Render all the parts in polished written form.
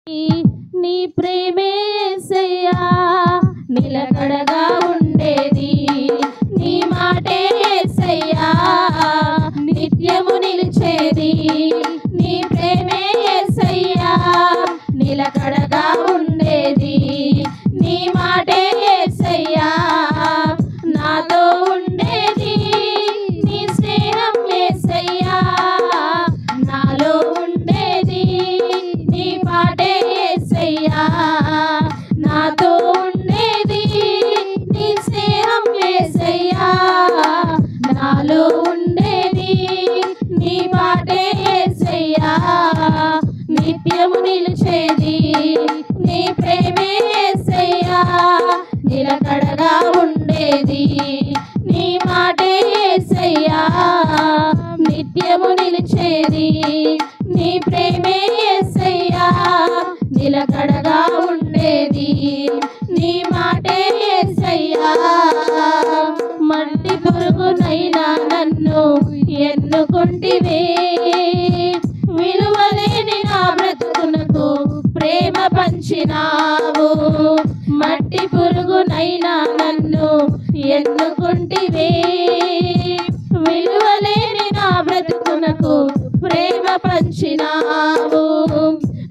నీ ప్రేమే యేసయ్యా నిలకడగా ఉండేది, నీ మాటే యేసయ్యా నిత్యము నిలిచేది, నీ ప్రేమే యేసయ్యా నిలకడగా ఉండేది, నీ మాటే యేసయ్యా నాతో ఉండేది, నీ స్నేహం యేసయ్యా నాలో ఉండేది, నీ పాటే యేసయ్యా నాతో ఉండేది, నీ స్నేహం యేసయ్యా నాలో ఉండేది, నీ పాటే యేసయ్యా నిత్యము నిలిచేది, నీ ప్రేమే యేసయ్యా నిలకడగా ఉండేది, నీ మాటే యేసయ్యా నిత్యము నిలిచేది, నీ ప్రేమే యేసయ్యా నిలకడగా ఉండేది, నీ మాటే యేసయ్యా. మట్టి పురుగునైనా నన్ను ఎన్నుకుంటివే, విలువలేని నా బ్రతుకునకు ప్రేమ పంచినావు, మట్టి పురుగునైనా నన్ను ఎన్నుకుంటివే, విలువలేని నా బ్రతుకునకు ప్రేమ పంచినావు,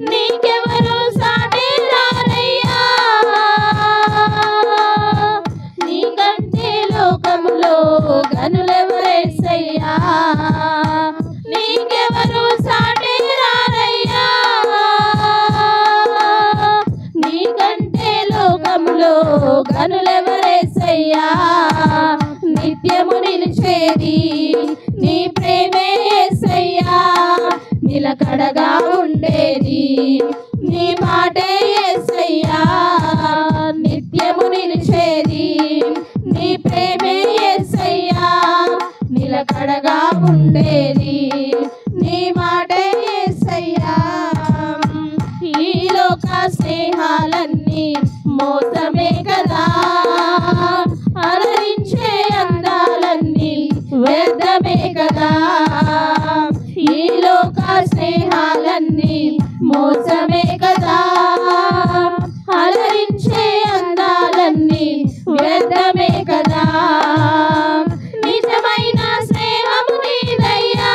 నీకెవరు సాటి రారయ్యా, నీకంటే లోకములో గనులెవరేసయ్యా, నీకెవరు సాటి రారయ్యా, నీకంటే లోకములో గనులెవరేసయ్యా నిత్యము నిలిచేది, నీ ప్రేమే యేసయ్యా నిలకడగా ఉండేది, నీ మాటే యేసయ్యా నిత్యము నిలిచేది, నీ ప్రేమే యేసయ్యా నిలకడగా ఉండేది, నీ మాటే యేసయ్యా. ఈ లోక స్నేహాలన్నీ మోసమే కదా, అలరించే అందాలన్నీ వ్యర్థమే కదా, ఈ లోక స్నేహాలన్నీ మోసమే కదా, అలరించే అందాలన్నీ వ్యర్థమే కదా, నిజమైన స్నేహము నీదయ్యా,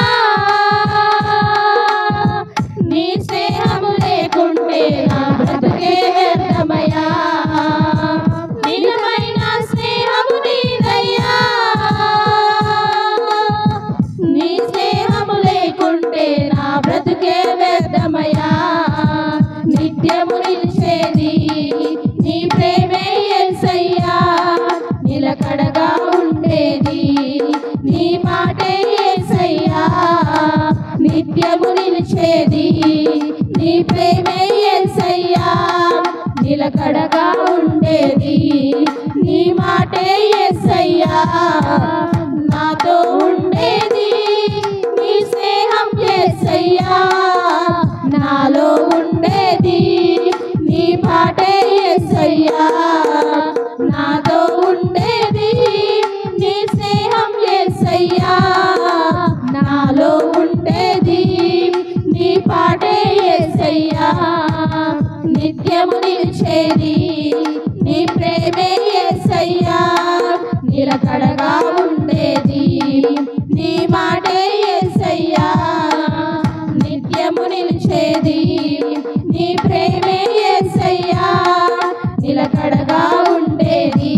నీ స్నేహము లేకుంటే నా బ్రతుకే వ్యర్థమయ్యా, నిజమైన స్నేహము నీదయ్యా, నీ స్నేహము లేకుంటే నా బ్రతుకే వ్యర్థమయ్యా నిత్యము నిలిచేది, నీ ప్రేమే యేసయ్యా నిలకడగా ఉండేది, నీ మాటే యేసయ్యా నిత్యము నిలిచేది, నీ ప్రేమే యేసయ్యా నిలకడగా ఉండేది, నీ మాటే యేసయ్యా నాతో ఉండేది, నీ స్నేహం యేసయ్యా నాలో ఉండేది, నీ పాటే యేసయ్యా నాతో ఉండేది, నీ స్నేహం యేసయ్యా నాలో ఉండేది, నీ పాటే యేసయ్యా నిత్యము నిలిచేది, నీ ప్రేమే యేసయ్యా నిలకడగా ఉండేది, నీ మాటే యేసయ్యా నిత్యము నిలిచేది, నీ ప్రేమే యేసయ్యా నిలకడగా ఉండేది,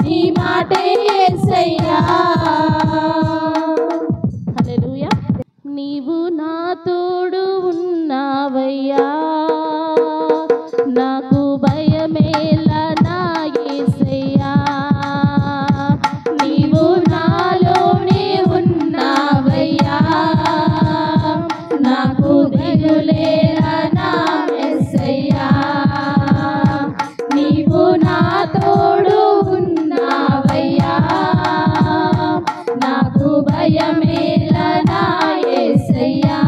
నీ మాటే యేసయ్యా. హల్లెలూయా. నీవు నా తోడు ఉన్నావయ్యా, నాకు భయమేలా నా యేసయ్యా, నీవు నాలోనే ఉన్నావయ్యా, నాకు దిగులేరా నా యేసయ్యా, నీవు నా తోడు ఉన్నావయ్యా, నాకు భయమేలా నా యేసయ్యా,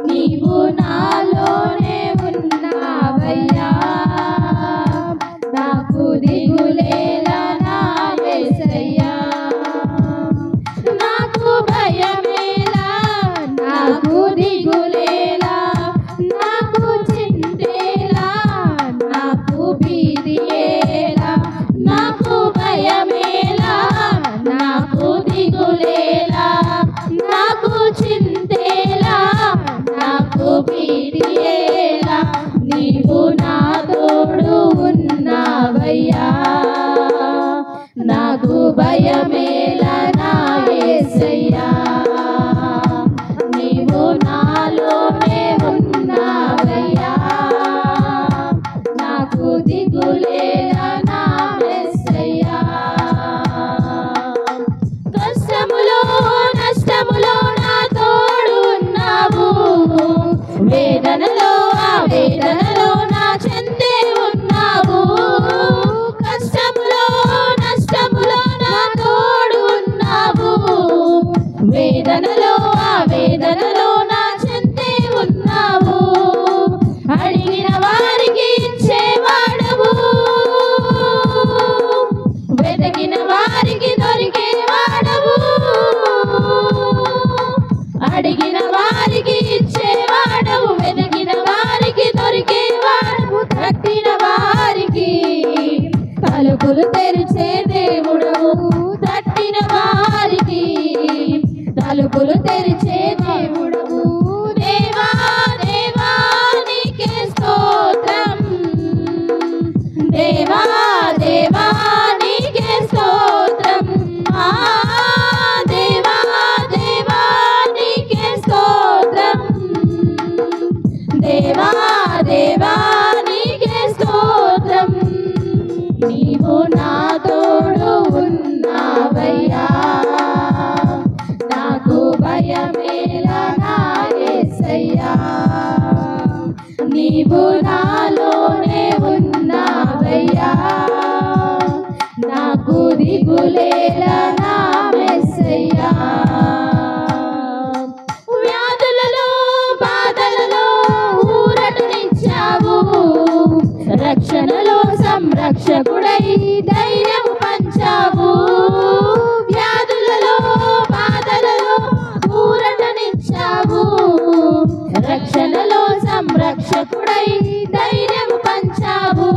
నీవు నా ప్రీతియేలా నీవు నా తోడు ఉన్నావయ్యా నాకు భయమేలా నా యేసయ్యా నీవు నాలోనే ఉన్నావయ్యా నాకు దిగులేలా నా యేసయ్యా కష్టములో నష్టములో నా తోడు ఉన్నావు వేదనలో ఆ వేదనలో నా చెందే ఉన్నావు కష్టములో నష్టములో నా తోడు ఉన్నావు వేదనలో ఆ వేదనలో నా చెందే ఉన్నావు అడిగిన వారికి ఇచ్చేవాడవు వెతికిన వారికి దొరికేవాడవు అడిగిన వారికి ఇచ్చేవాడవు వెతికిన వారికి దొరికేవాడవు తట్టిన వారికి తలుపులు తెరిచే దేవుడవు తట్టిన వారికి తలుపులు తెరిచే దేవుడవు దేవా దేవా నీకే స్తోత్రం దేవా దేవా నీకే స్తోత్రం దేవా దేవా నీకే స్తోత్రం దేవా దేవా నీకే స్తోత్రం నీవు నా తోడు ఉన్నావయ్యా నాకు భయమేలా నా యేసయ్యా నీవు నాలోనే ఉన్నావయ్యా నాకు దిగులేలా నా యేసయ్యా వ్యాధులలో బాధలలో ఊరటనిచ్చావు రక్షణలో సంరక్షకుడై ధైర్యం పంచావు వ్యాధులలో బాధలలో ఊరటనిచ్చావు రక్షణలో సంరక్షకుడై ధైర్యం పంచావు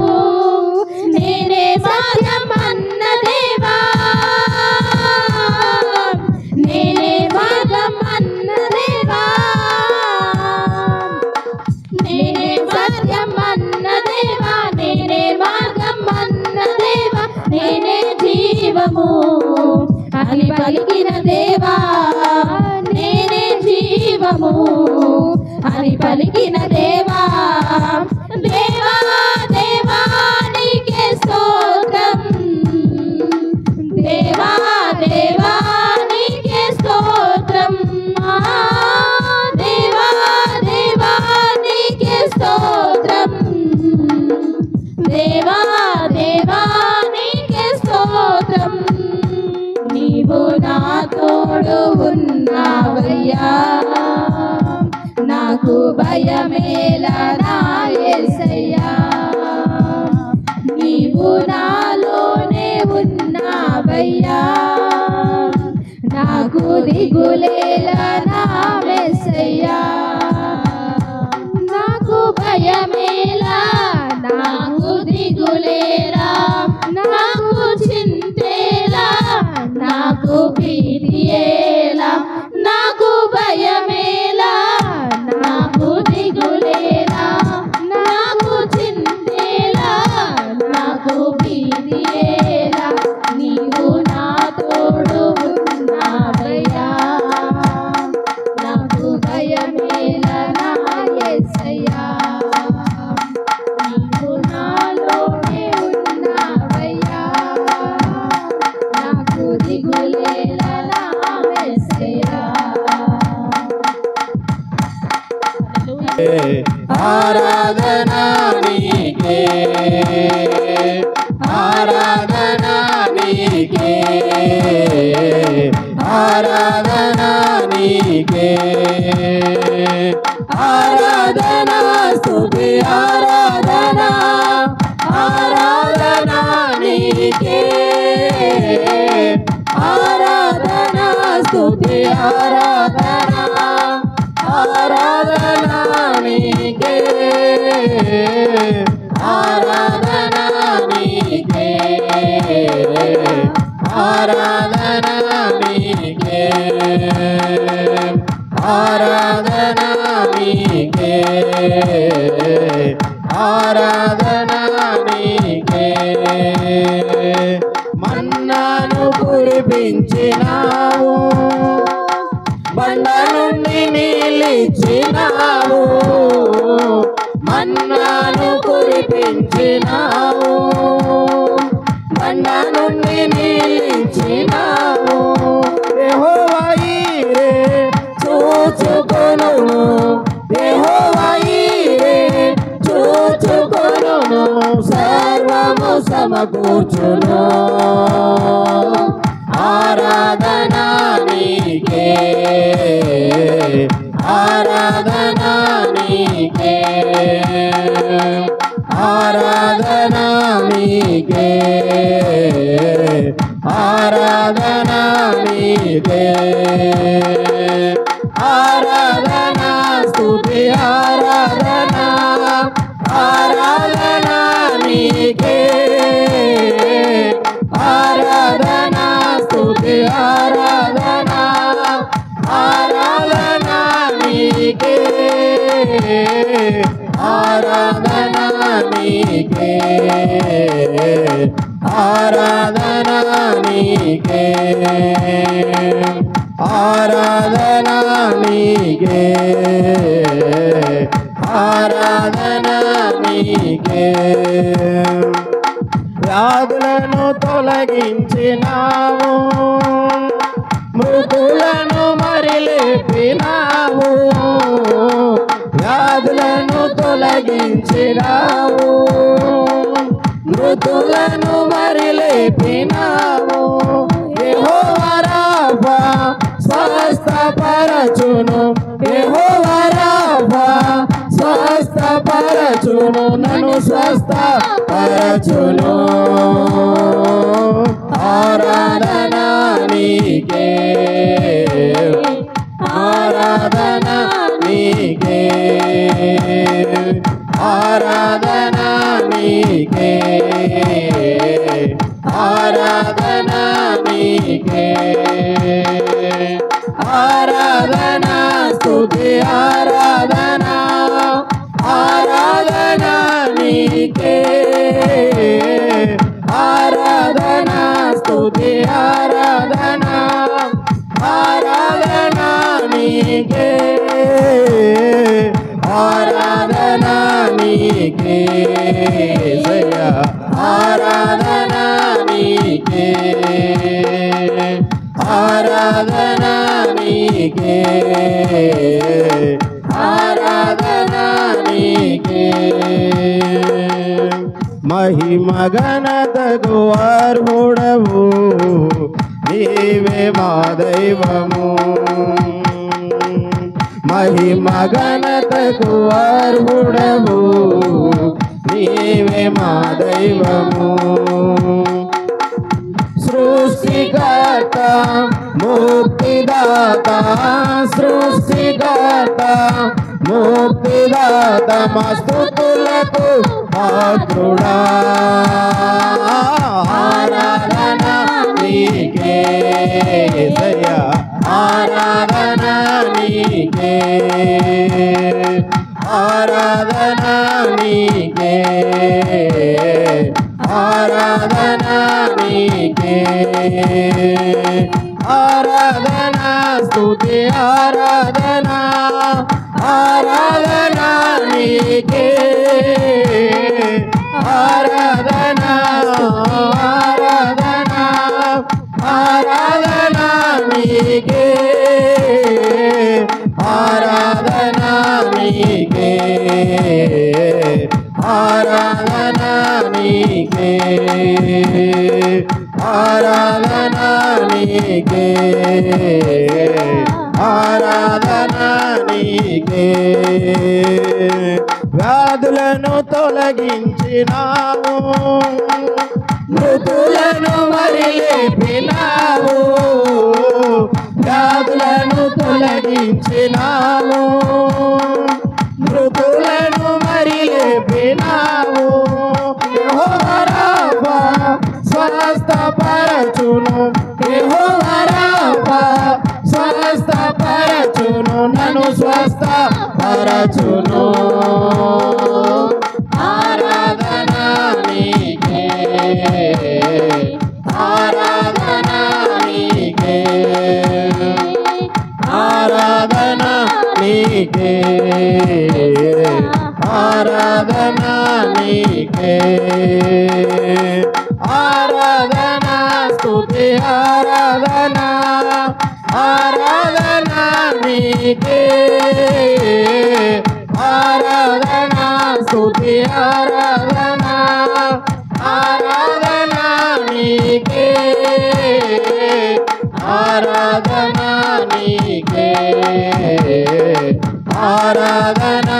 నేనే మార్గం అన్న దేవా నేనే మార్గం అన్న దేవా నేనే సత్యం అన్న దేవా నేనే మార్గం అన్న దేవా నేనే జీవము అని పలికిన దేవా నేనే జీవము అని పలికిన దేవా దేవా దేవా నీకే స్తోత్రం దేవా దేవా నీకే స్తోత్రం దేవా దేవా నీకే స్తోత్రం దేవా దేవా నీకే స్తోత్రం నీవు నా తోడు ఉన్నావయ్యా నాకు భయమేలా నా యేసయ్యా నీవు నాలోనే ఉన్నావయ్యా నాకు దిగులేలా నా యేసయ్యా నాకు భయమేలా నాకు దిగులేలా నాకు చింతేలా నాకు భీతియేలా నాకు భయమేలా నాకు దిగులేలా నాకు చింతేలా నాకు భీతియేలా నీవు నా తోడు ఉన్నావయ్యా నాకు భయమేలా నా యేసయ్యా నీవు నాలోనే ఉన్నావయ్యా నాకు దిగులేలా నా యేసయ్యా ఆరాధనా నీకే ఆరాధనా నీకే ఆరాధనా నీకే ఆరాధనా స్తుతి ఆరాధనా ఆరాధనా నీకే ఆరాధనా స్తుతి ఆరాధనా ఆరాధనా నీకే ఆరాధనా నీకే ఆరాధనా నీకే ఆరాధనా నీకే ఆరాధన నీకే మన్నాను కురిపించినావు బండ నుండి నీళ్ళిచ్చినావు మన్నాను కురిపించినావు బండ నుండి నీళ్ళిచ్చినావు యెహోవా ఈరే చూచుకొనును యెహోవా ఈరే చూచుకొనును సర్వము సమకూర్చును ఆరాధన నీకే ఆరాధన నీకే ఆరాధన నీకే ఆరాధన నీకే ఆరాధన స్తుతి ఆరాధన ఆరాధన నీకే ఆరాధన స్తుతి ఆరాధన ఆరాధన నీకే ఆరాధన నీకే ఆరాధన నీకే ఆరాధన నీకే ఆరాధన నీకే వ్యాధులను తొలగించినావు మృతులను మరి లేపినావు వ్యాధులను తొలగించినావు మృతులను మరి లేపినావు యెహోవా రాఫా స్వస్థపరచును యెహోవా రాఫా స్వస్థపరచును నన్ను స్వస్థపరచును ఆరాధన నీకే ఆరాధన నీకే ఆరాధన నీకే ఆరాధన నీకే ఆరాధన స్తుతి ఆరాధన ఆరాధన నీకే ఆరాధన స్తుతి ఆరాధన ఆరాధన నీకే ఆరాధన నీకే ఆరాధన నీకే ఆరాధన నీకే ఆరాధన నీకే మహిమ ఘనతకు అర్హుడవు నీవే మా దైవము మహిమ ఘనతకు అర్హుడవు నీవే మా దైవము సృష్టికర్త ముక్తిదాత సృష్టికర్త ముక్తిదాత మా స్తుతులకు పాత్రుడా ఆరాధన నీకే దయా ఆరాధన నీకే ఆరాధన నీకే ఆరాధన నీకే ఆరాధన స్తుతి ఆరాధన ఆరాధన నీకే ఆరాధన ఆరాధన ఆరాధన నీకే ఆరాధన నీకే ఆరాధన నీకే ఆరాధన నీకే ఆరాధన నీకే వ్యాధులను తొలగించినావు మృతులను మరి లేపినావు వ్యాధులను తొలగించినావు మృతులను మరి లేపినావు యెహోవా రాఫా స్వస్థపరచును యెహోవా రాఫా స్వస్థపరచును నన్ను స్వస్థపరచును పరచును ఆరాధన నీకే ఆరాధన నీకే ఆరాధన నీకే ఆరాధన నీకే ఆరాధన స్తుతి ఆరాధన ఆరాధన నీకే ఆరాధన స్తుతి ఆరాధన ఆరాధన నీకే ఆరాధన నీకే ఆరాధన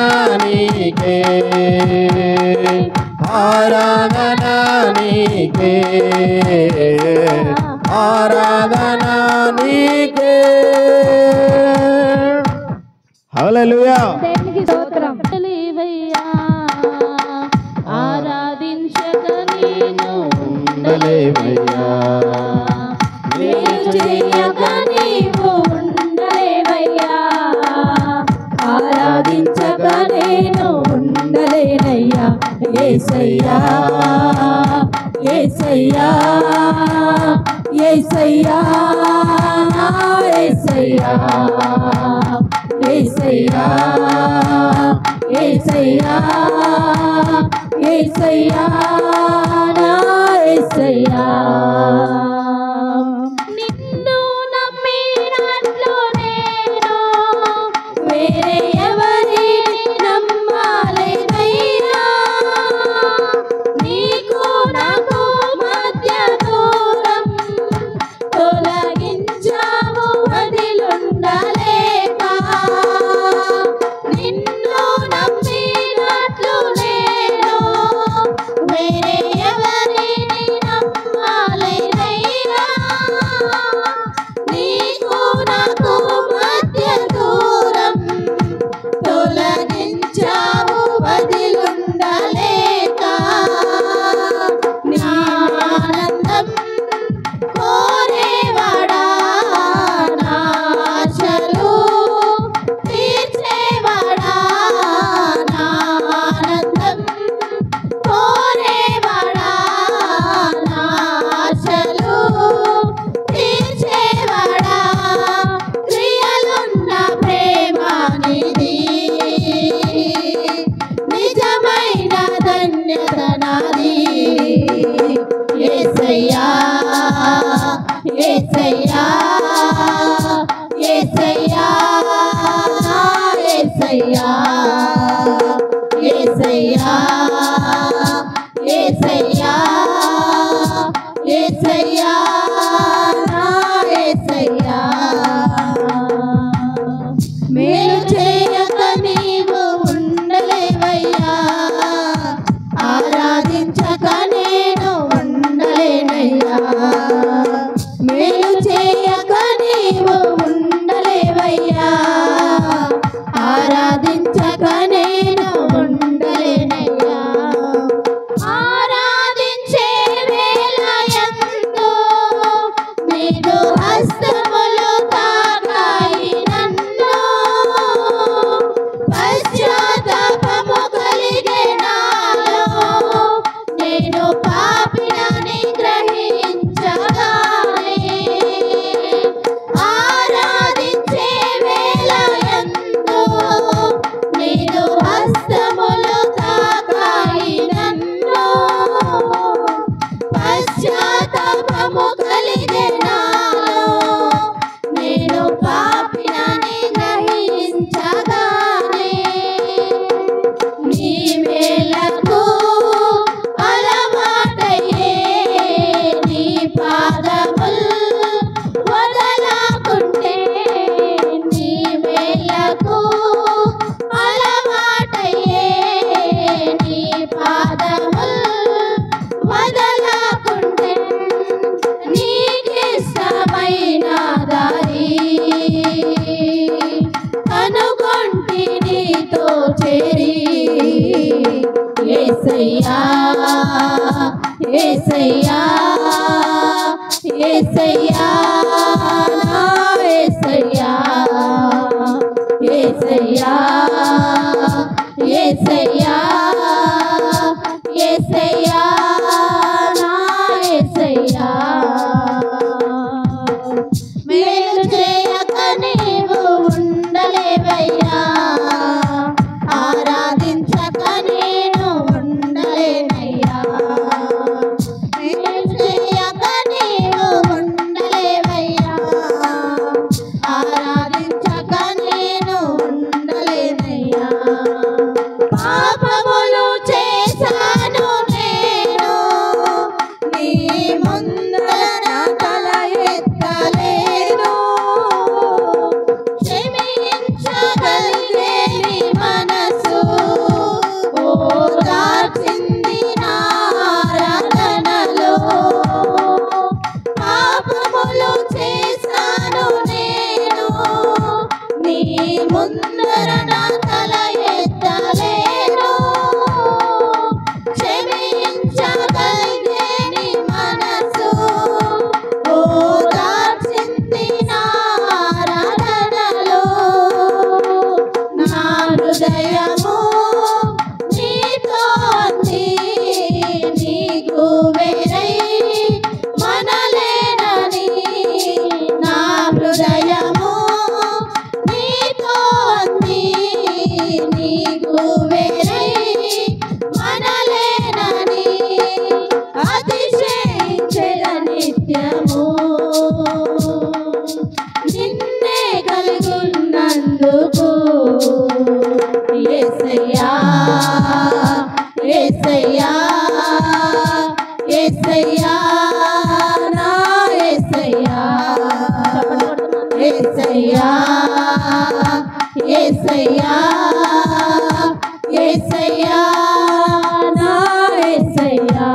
నీకే ఆరాధన నీకే ఆరాధన నీకే హల్లెలూయా దేవునికి స్తోత్రం లేవయ్యా ఆరాధించక నేను ఉండలేవయ్యా నేను చేయక నీవు ఉండలేవయ్యా ఆరాధించక నేను ఉండలేనయ్యా యేసయ్యా యేసయ్యా యేసయ్యా నా యేసయ్యా యేసయ్యా యేసయ్యా యేసయ్యా నా యేసయ్యా నిన్ను నమ్మినట్లు నేను వేరే ఎవరిని నమ్మాలేనయ్యా నీకు నాకు మధ్య దూరం తొలగించావు వదిలుండలేక నిన్ను నమ్మినట్లు నేను వేరే ఎవరిని నమ్మాలేనయ్యా నీకు నాకు మధ్య దూరం తొలగించావు వదిలుండలేక నీ ఆనందం కోరేవాడా నా ఆశలు తీర్చేవాడా నా ఆనందం కోరేవాడా నా ఆశలు తీర్చేవాడా క్రియలున్న ప్రేమ నిధి నిజమైన ధన్యత నాది యేసయ్యా యేసయ్యా యేసయ్యా యేసయ్యా యేసయ్యా యేసయ్యా యేసయ్యా నా యేసయ్యా మేలు చేయక నీవు ఉండలేవయ్యా ఆరాధించక నేను ఉండలేనయ్యా మేలు చేయక నీవు ఉండలేవయ్యా ఆరాధించక నేను ఉండలేనయ్యా ఆరాధించే వేళయందు నీదు హస్తములు తాకాయి నన్ను పశ్చాత్తాపము కలిగే నాలో నేను పాపినని గ్రహించగానే ఆరాధించే వేళయందు నీదు హస్తములు తాకాయి నన్ను పశ్చాత్తాపము కలిగే నాలో నేను పాపినని గ్రహించగానే నీ మేలకు అలవాటయ్యే నీ పాదముల్ వదలకుంటే నీ మేలకు అలవాటయ్యే నీ పాదముల్ వదలకుంటే నీకిష్టమైన దారి కనుగొంటి నీతో చేరి యేసయ్యా యేసయ్యా యేసయ్యా నా యేసయ్యా యేసయ్యా యేసయ్యా యేసయ్యా నా యేసయ్యా మేలు చేయక నీవు ఉండలేవయ్యా ఆరాధించక నేను ఉండలేనయ్యా మేలు చేయక నీవు ఉండలేవయ్యా ఆరాధించక నేను ఉండలేనయ్యా పాపములు చేశాను నేను నీ ముందర తల ఎత్తలేను క్షమించగలిగే నీ మనసు ఓదార్చింది నా ఆరాధనలో పాపములు చేశాను నేను నీ ముందర నా తల ఎత్తలేను క్షమించగలిగే నీ మనసు ఓదార్చింది నా ఆరాధనలో నా హృదయము నీతో అంది నీకు వేరై మనలేనని నా హృదయము నీతో అంది నీకు వేరై మనలేనని అతిశయించెద నిత్యము నిన్నే కలుగున్నందుకు యేసయ్యా యేసయ్యా యేసయ్యా నా యేసయ్యా యేసయ్యా యేసయ్యా యేసయ్యా నా యేసయ్యా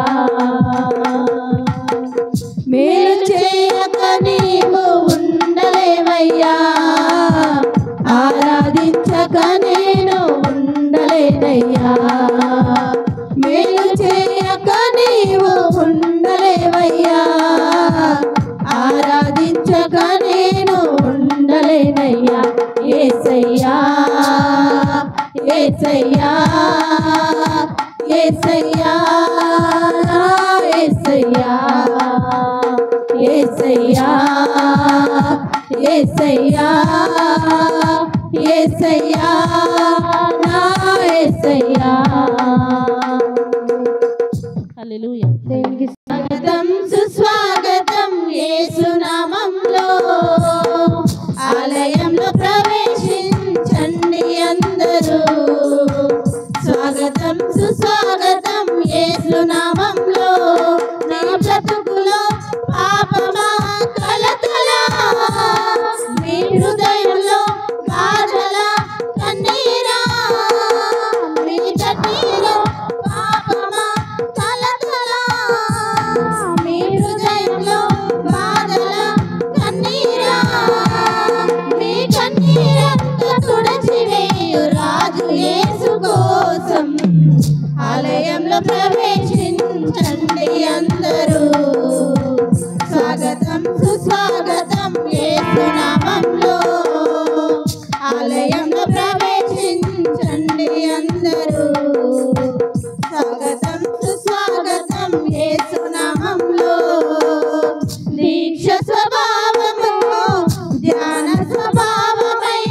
మేలు చేయక నీవు ఉండలేవయ్యా ఆరాధించక నేను ఉండలేనయ్యా మేలు చేయక నీవు ఉండలేవయ్యా ఆరాధించక నేను ఉండలేనయ్యా యేసయ్యా యేసయ్యా యేసయ్యా నా యేసయ్యా యేసయ్యా యేసయ్యా యేసయ్యా నా యేసయ్యా హల్లెలూయా దేవునికి స్వాగతం సుస్వాగతం యేసు నామములో ఆలయంలో ప్రవేశించండి అందరూ స్వాగతం సుస్వాగతం యేసు నామములో నా బ్రతుకులో పాపమా కలతలా మీ హృదయంలో బాధల కన్నీరా మీ కన్నీరు పాపమా కలతలా మీ హృదయంలో బాధల కన్నీరా మీ కన్నీరంతా తుడచివేయు రాజు యేసు కోసం ఆలయంలో ప్రవేశించండి అందరూ స్వాగతం సుస్వాగతం యేసు నామములో ఆలయంలో ప్రవేశించండి అందరూ స్వాగతం సుస్వాగతం యేసు నామములో దీక్ష స్వభావము ధ్యాన స్వభావమై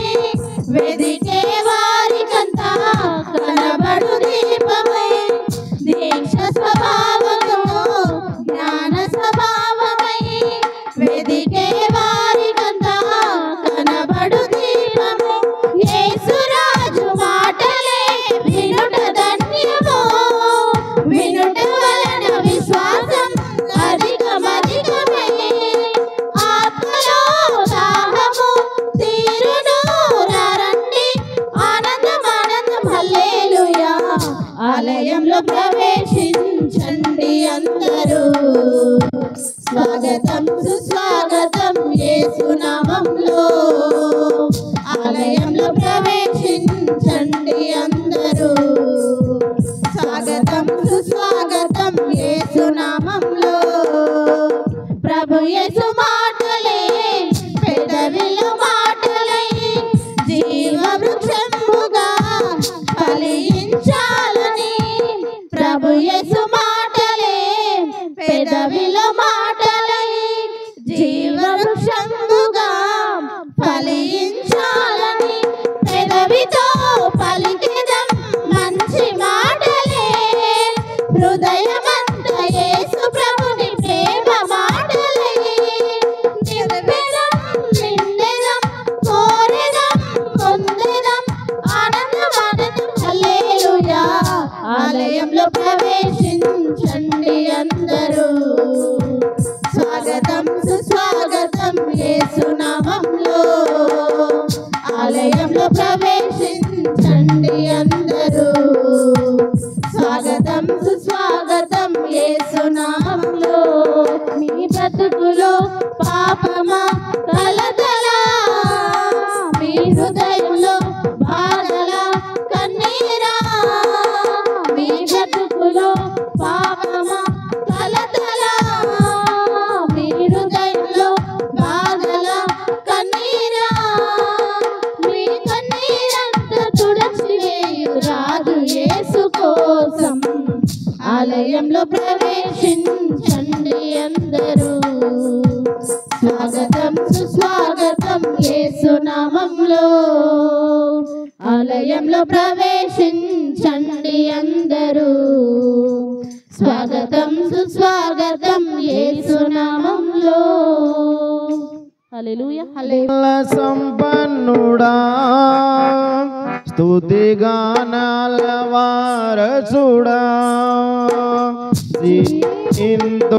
వెదికే వారికంతా కనబడు దీపమై దీక్ష స్వభావము జ్ఞాన స్వభావమై వెదికే వారికంతా కనబడు దీపము యేసురాజు మాటలే వినుట ధన్యము వినుట వలన విశ్వాసం అధికమధికమై ఆత్మలో దాహము తీరును రండి ఆనందం ఆనందం హల్లెలూయా ఆలయంలో ప్రవేశించండి అందరూ స్వాగతం సుస్వాగతం యేసు నామములో ఆలయంలో ప్రవేశించండి అందరూ స్వాగతం సుస్వాగతం యేసు నామములో ప్రభు యేసు మాటలే పెదవిలో మాటలై జీవ వృక్షముగా ఫలించు యేసు మాటలే పెదవిలో మాటలై జీవవృక్షముగా ఫలించాలని పెదవితో పలికెదం మంచి మాటలే హృదయమంత యేసు ప్రభుని ప్రేమ మాటలే నింపెదం నిండెదం కోరెదం పొందెదం ఆనందం హల్లెలూయా ఆలయంలో ప్రవేశించండి అందరూ స్వాగతం సుస్వాగతం యేసు నామములో ఆలయంలో ప్రవేశించండి అందరూ స్వాగతం సుస్వాగతం యేసు నామములో మీ బ్రతుకులో పాపమా కలతలా మీ హృదయంలో బాధలా కన్నీరా మీ బ్రతుకులో పాపమా కలతలా మీ హృదయంలో బాధలా కన్నీరా మీ కన్నీరంతా తుడచివేయు రాజు యేసు కోసం ఆలయంలో ప్రవేశించండి అందరూ స్వాగతం సుస్వాగతం యేసు నామములో ఆలయంలో ప్రవేశించండి అందరూ స్వాగతం సుస్వాగతం యేసు నామములో హల్లెలూయా హల్లెలూయా సంపన్నుడా స్తుతి గానాల వారసుడా ఇందు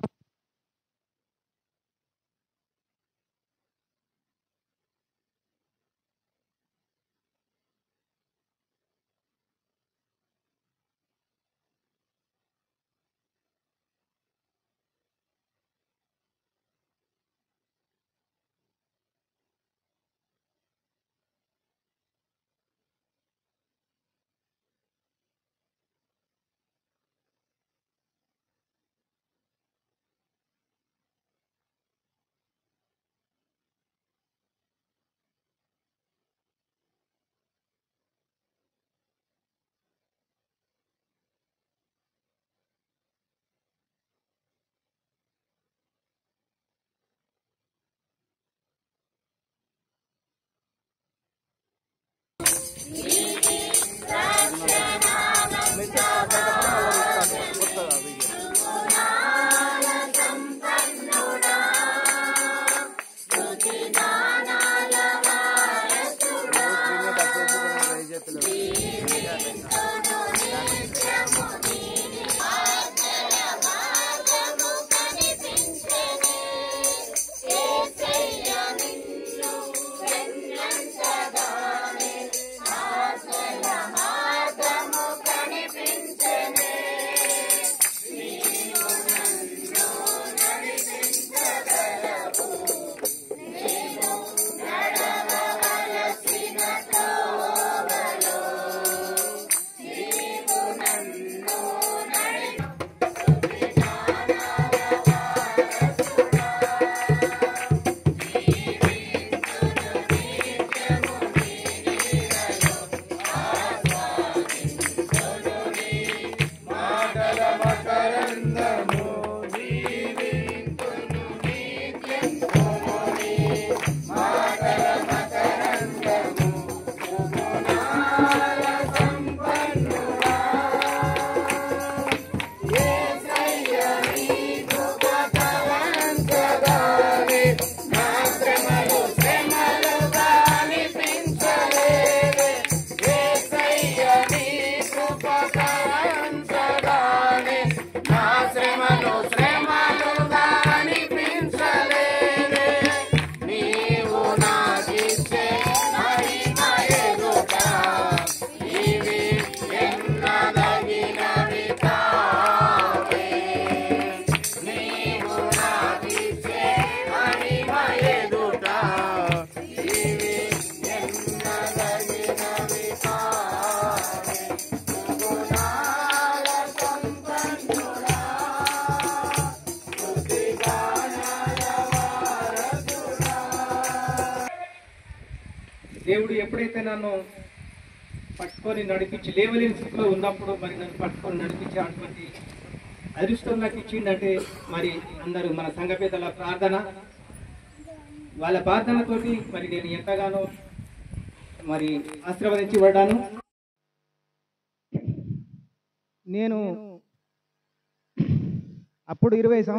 దేవుడు ఎప్పుడైతే నన్ను పట్టుకొని నడిపించి లేవలేని స్థితిలో ఉన్నప్పుడు మరి నన్ను పట్టుకొని నడిపించేటువంటి అదృష్టం నాకు ఇచ్చిందంటే మరి అందరూ మన సంఘ పెద్దల ప్రార్థన, వాళ్ళ ప్రార్థనతోటి మరి నేను ఎంతగానో మరి ఆశీర్వదించబడ్డాను. నేను అప్పుడు 20